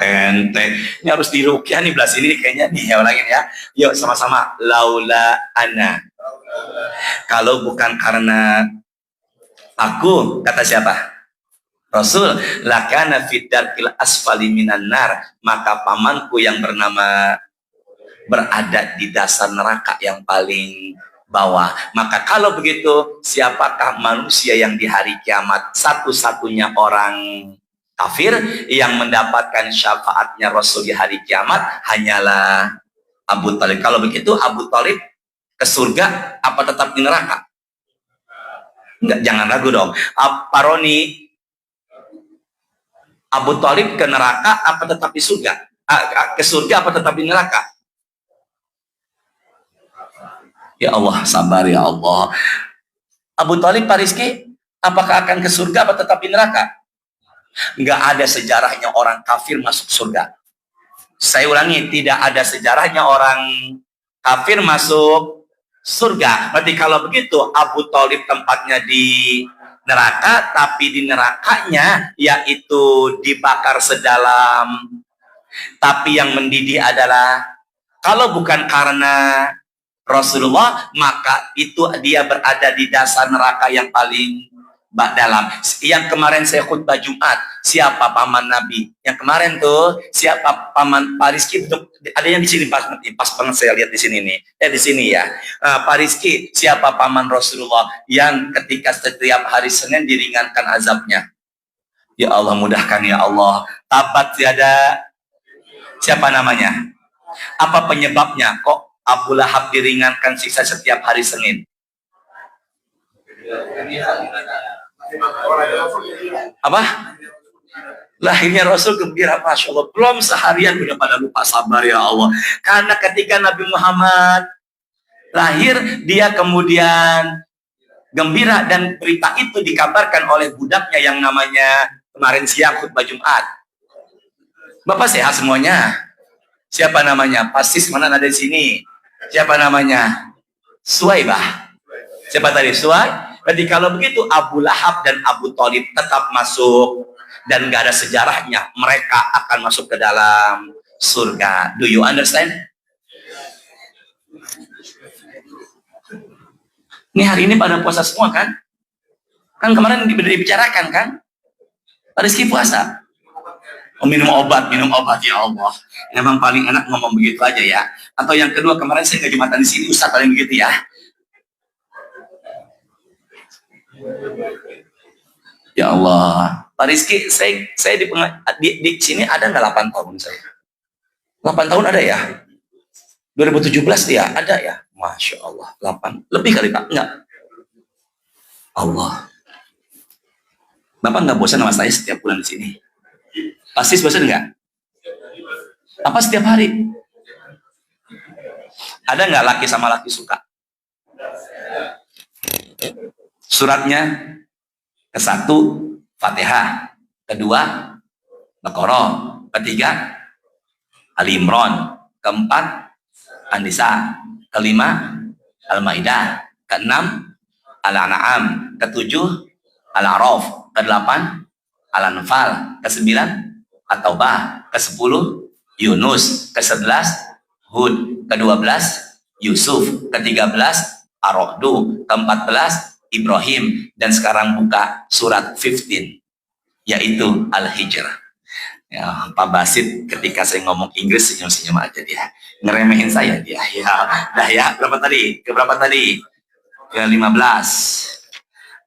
ente. Ini harus dirukyah nih belah sini kayaknya nih. Ya ulangin ya. Yuk sama-sama. Laula ana. Kalau bukan karena aku, kata siapa? Rasul, lakana fidarkil asfali minan nar. Maka pamanku yang bernama berada di dasar neraka yang paling bawah. Maka kalau begitu, siapakah manusia yang di hari kiamat satu-satunya orang kafir yang mendapatkan syafaatnya Rasul di hari kiamat? Hanyalah Abu Thalib. Kalau begitu Abu Thalib ke surga apa tetap di neraka? Enggak, jangan ragu dong. Pak Roni, Abu Thalib ke neraka apa tetap di surga? Ke surga apa tetap di neraka? Ya Allah, sabar ya Allah. Abu Thalib, Pak Rizky, apakah akan ke surga atau tetap di neraka? Nggak ada sejarahnya orang kafir masuk surga. Saya ulangi, tidak ada sejarahnya orang kafir masuk surga. Berarti kalau begitu, Abu Thalib tempatnya di neraka, tapi di nerakanya yaitu dibakar sedalam. Tapi yang mendidih adalah, kalau bukan karena Rasulullah, maka itu dia berada di dasar neraka yang paling dalam. Yang kemarin saya khutbah Jumat, siapa paman Nabi? Yang kemarin tuh siapa paman Pak Rizky? Ada yang di sini pas banget saya lihat di sini nih. Di sini ya. Pak Rizky, siapa paman Rasulullah yang ketika setiap hari Senin diringankan azabnya? Ya Allah, mudahkan ya Allah. Tabat tiada. Siapa namanya? Apa penyebabnya? Kok Abu Lahab diringankan siksa setiap hari Senin? Apa? Lahirnya Rasul gembira, Masya Allah. Belum seharian udah pada lupa, sabar ya Allah. Karena ketika Nabi Muhammad lahir, dia kemudian gembira, dan berita itu dikabarkan oleh budaknya yang namanya kemarin siang khutbah Jumat. Bapak sehat semuanya? Siapa namanya? Pasis mana ada di sini? Siapa namanya? Suwaibah. Siapa tadi? Suwaib. Berarti kalau begitu Abu Lahab dan Abu Thalib tetap masuk dan gak ada sejarahnya. Mereka akan masuk ke dalam surga. Do you understand? Ini hari ini pada puasa semua kan? Kan kemarin dibicarakan kan? Rizky puasa. Oh, minum obat ya Allah. Emang paling enak ngomong begitu aja ya. Atau yang kedua, kemarin saya nggak jumatan di sini, Ustaz paling begitu ya. Ya Allah, Pak Rizky, saya di sini ada nggak 8 tahun saya? 8 tahun ada ya? 2017 dia ada ya? Masya Allah, 8 lebih kali Pak? Enggak. Allah. Bapak nggak bosan sama saya setiap bulan di sini? Pasti bosan nggak? Apa setiap hari? Ada nggak laki sama laki suka? Suratnya ke-1 Fatihah, kedua Baqarah, ketiga Ali Imran, keempat An-Nisa, kelima Al-Maidah, keenam Al-An'am, ketujuh Al-A'raf, kedelapan Al-Anfal, kesembilan At-Taubah, ke-10 Yunus, ke-11 Hud, ke-12 Yusuf, ke-13 Ar-Ra'du, ke-14 Ibrahim, dan sekarang buka surat 15 yaitu Al-Hijr. Ya, Pak Basit ketika saya ngomong Inggris senyum-senyum aja dia, ngeremehin saya dia. Ya, dah ya, berapa tadi? Ke berapa tadi? Ke 15.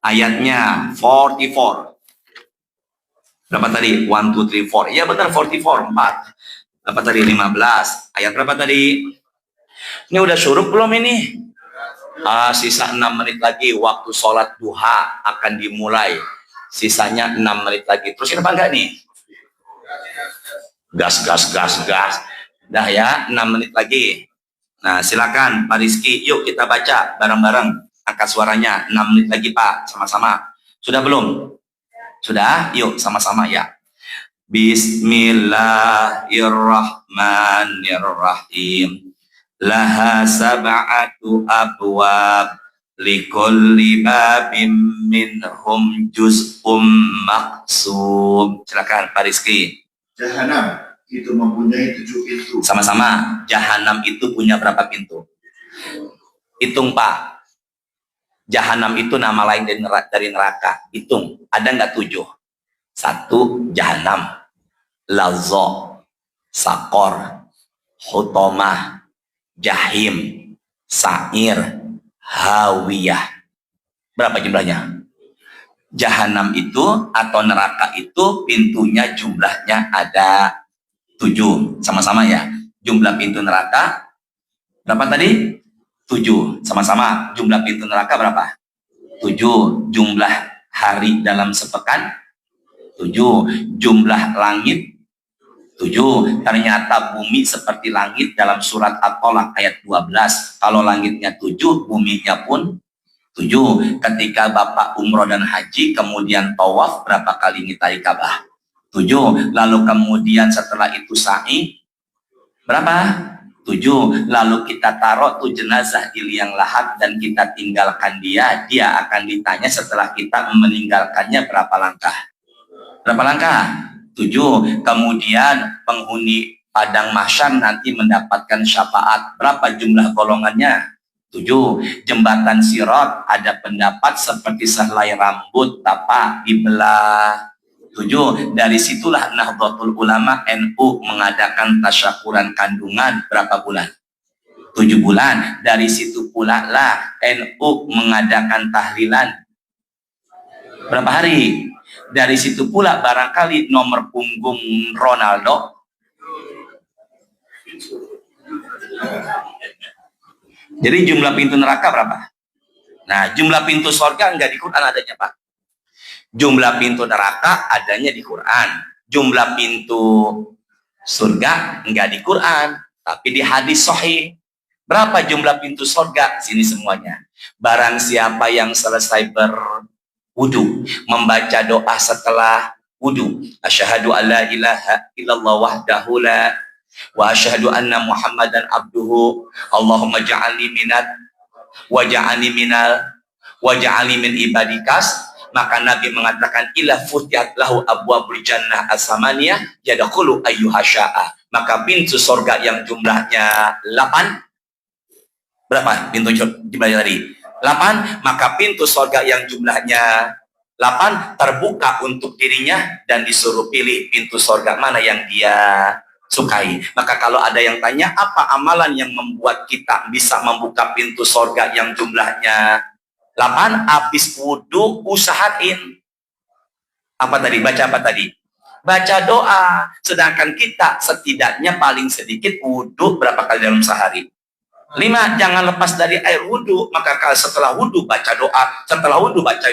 Ayatnya 44. Berapa tadi? 1, 2, 3, 4. Iya benar 44, 4. Berapa tadi? 15. Ayat berapa tadi? Ini udah syuruk belum ini? Sisa 6 menit lagi waktu sholat duha akan dimulai. Sisanya 6 menit lagi. Terusin apa enggak nih? Gas. Dah ya, 6 menit lagi. Nah silakan Pak Rizky, yuk kita baca bareng-bareng. Angkat suaranya, 6 menit lagi Pak, sama-sama. Sudah belum? Sudah? Yuk sama-sama ya. Bismillahirrahmanirrahim. Laha sab'atu abwab likulli babim minhum juz'um maqsum. Silakan Pak Rizky. Jahanam itu mempunyai 7 pintu. Sama-sama. Jahanam itu punya berapa pintu? Hitung Pak. Jahanam itu nama lain dari neraka. Hitung. Ada nggak 7? 1 Jahanam, Lazo, Sakor, Hutomah, Jahim, Sa'ir, Hawiyah. Berapa jumlahnya? Jahanam itu atau neraka itu pintunya jumlahnya ada 7. Sama-sama ya. Jumlah pintu neraka berapa tadi? 7. Sama-sama. Jumlah pintu neraka berapa? 7. Jumlah hari dalam sepekan 7. Jumlah langit 7. Ternyata bumi seperti langit dalam surat At-Tolak ayat 12. Kalau langitnya 7, buminya pun 7. Ketika Bapak umroh dan haji kemudian tawaf, berapa kali ngitari Ka'bah? 7. Lalu kemudian setelah itu sa'i berapa? 7. Lalu kita taruh tuh jenazah di liang lahat dan kita tinggalkan dia akan ditanya setelah kita meninggalkannya berapa langkah? Berapa langkah? 7. Kemudian penghuni padang mahsyar nanti mendapatkan syafaat. Berapa jumlah golongannya? 7. Jembatan Sirat ada pendapat seperti sehelai rambut tapak dibelah. 7. Dari situlah Nahdlatul Ulama NU mengadakan tasyakuran kandungan berapa bulan? 7 bulan. Dari situ pula lah NU mengadakan tahlilan berapa hari? Dari situ pula barangkali nomor punggung Ronaldo. Jadi jumlah pintu neraka berapa? Nah, jumlah pintu surga enggak di Quran adanya, Pak. Jumlah pintu neraka adanya di Quran. Jumlah pintu surga enggak di Quran, tapi di hadis sahih. Berapa jumlah pintu surga? Sini semuanya. Barang siapa yang selesai berwudu, membaca doa setelah wudu. Asyhadu an la ilaha illallah wahdahu la wa asyhadu anna Muhammadan abduhu. Allahumma ja'alni minat wa ja'alni minal wa ja'alni min ibadikas. Maka Nabi mengatakan ila futihat lahu abwabul jannah as-samaniyah yadkhulu ayyuha sya'a. Maka pintu surga yang jumlahnya 8. Berapa pintu jumlahnya tadi? 8. Maka pintu surga yang jumlahnya 8 terbuka untuk dirinya dan disuruh pilih pintu surga mana yang dia sukai. Maka kalau ada yang tanya apa amalan yang membuat kita bisa membuka pintu surga yang jumlahnya 8, habis wudhu usahain. Apa tadi? Baca apa tadi? Baca doa. Sedangkan kita setidaknya paling sedikit wudhu berapa kali dalam sehari? 5. Jangan lepas dari air wudhu. Maka setelah wudhu baca doa. Setelah wudhu baca.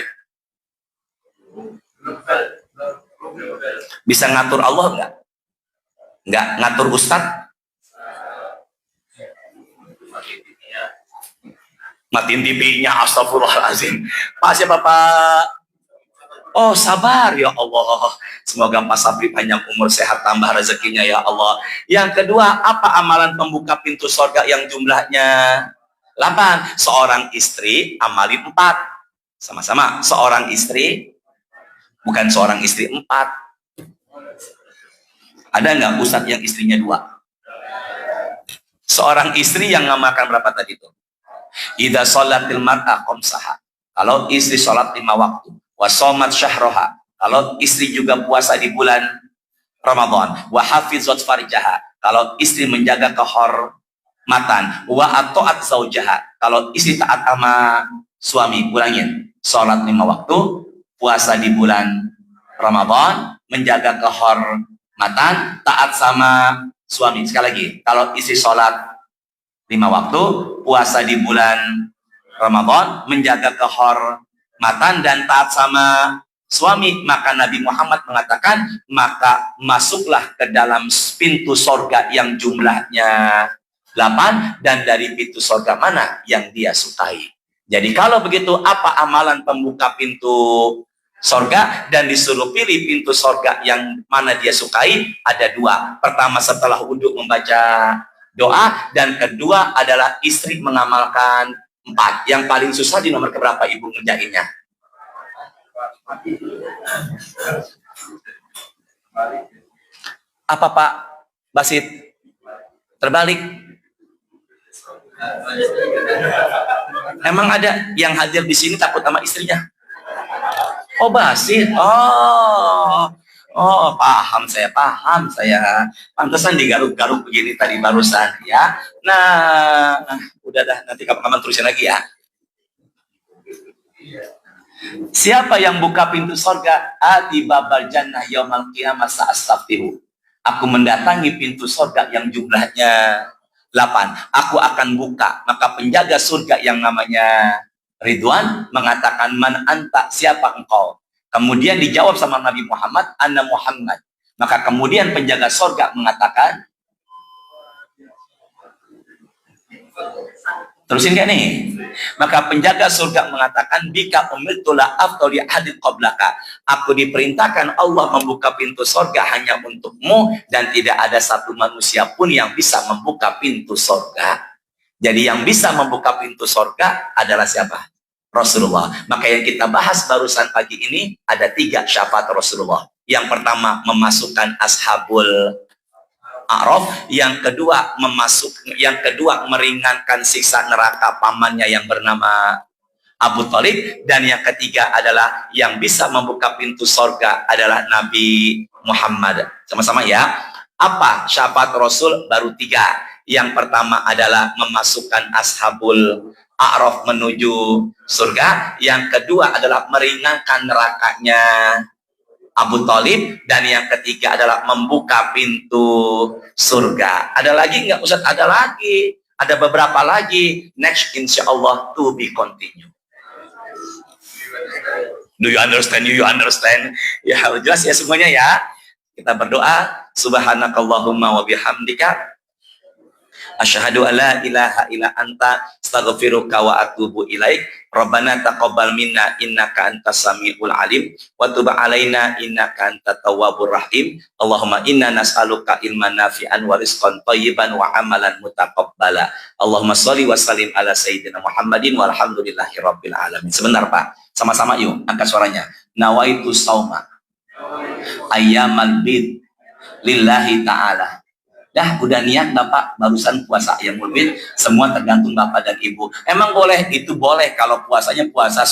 Bisa ngatur Allah enggak? Enggak ngatur Ustadz? Matiin TV-nya, astagfirullahaladzim. Pak siapa Pak? Oh sabar ya Allah. Semoga Pak Sapri panjang umur, sehat, tambah rezekinya ya Allah. Yang kedua, apa amalan pembuka pintu surga yang jumlahnya 8? Seorang istri amalin 4. Sama-sama. Seorang istri, bukan seorang istri 4. Ada nggak Ustadz yang istrinya 2? Seorang istri yang ngamalkan berapa tadi itu? Idza sholatil mar'a khamsaha. Kalau istri sholat 5 waktu. Wa shomat syahroha. Kalau istri juga puasa di bulan Ramadan. Wa hafizat farjaha. Kalau istri menjaga kehormatan. Wa atoat zaujaha. Kalau istri taat sama suami. Ulangin. Sholat 5 waktu. Puasa di bulan Ramadan. Menjaga kehormatan. Taat sama suami. Sekali lagi. Kalau istri sholat 5 waktu, puasa di bulan Ramadan, menjaga kehormatan dan taat sama suami, maka Nabi Muhammad mengatakan, maka masuklah ke dalam pintu surga yang jumlahnya 8, dan dari pintu surga mana yang dia sukai. Jadi kalau begitu, apa amalan pembuka pintu surga dan disuruh pilih pintu surga yang mana dia sukai? Ada 2. Pertama, setelah wudhu membaca doa, dan kedua adalah istri mengamalkan 4. Yang paling susah di nomor keberapa ibu ngerjainnya? Apa Pak Basit? Terbalik. Emang ada yang hadir di sini takut sama istrinya? Oh Basit. Oh, paham saya. Pantesan digaruk-garuk begini tadi barusan ya. Nah, udah dah, nanti kapan-kapan terusin lagi ya. Siapa yang buka pintu surga? Ati babal jannah yaumal qiyamah sa'astaftihu. Aku mendatangi pintu surga yang jumlahnya 8. Aku akan buka. Maka penjaga surga yang namanya Ridwan mengatakan, man anta, siapa engkau? Kemudian dijawab sama Nabi Muhammad, anna Muhammad. Maka kemudian penjaga surga mengatakan, terusin gak nih? Maka penjaga surga mengatakan, bika umirtu la afdali ahadin qablaka. Aku diperintahkan Allah membuka pintu surga hanya untukmu, dan tidak ada satu manusia pun yang bisa membuka pintu surga. Jadi yang bisa membuka pintu surga adalah siapa? Rasulullah. Maka yang kita bahas barusan pagi ini ada 3 syafaat Rasulullah. Yang pertama memasukkan ashabul A'raf, yang kedua meringankan siksa neraka pamannya yang bernama Abu Thalib, dan yang ketiga adalah yang bisa membuka pintu surga adalah Nabi Muhammad. Sama-sama ya. Apa syafaat Rasul? Baru 3. Yang pertama adalah memasukkan ashabul A'raf menuju surga. Yang kedua adalah meringankan nerakanya Abu Thalib, dan yang ketiga adalah membuka pintu surga. Ada lagi nggak Ustaz? Ada lagi. Ada beberapa lagi. Next, insya Allah to be continue. Do you understand? You understand? Ya jelas ya semuanya ya. Kita berdoa. Subhanakallahumma wa bihamdika. Asyhadu alla ilaha illa anta. astaghfiruka wa atubu ilaik. Rabbana taqabbal minna innaka antas samiul alim wa tub alaina innaka antat tawwabur rahim. Allahumma inna nas'aluka ilman nafi'an wa rizqan thayyiban wa amalan mutaqabbala. Allahumma sholli wa sallim ala sayyidina Muhammadin walhamdulillahi rabbil alamin. Sebentar Pak, sama-sama yuk angkat suaranya. Nawaitu sauma ayyamal bid lillahi ta'ala. Dah udah niat Bapak barusan puasa yang mulbid, semua tergantung Bapak dan Ibu. Emang boleh? Itu boleh kalau puasanya puasa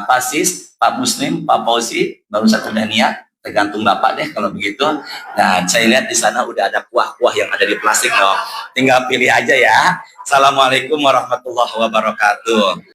pasis, Pak Muslim, Pak Fauzi, barusan udah niat, tergantung Bapak deh kalau begitu. Nah, saya lihat di sana udah ada kuah-kuah yang ada di plastik loh. Tinggal pilih aja ya. Assalamualaikum warahmatullahi wabarakatuh.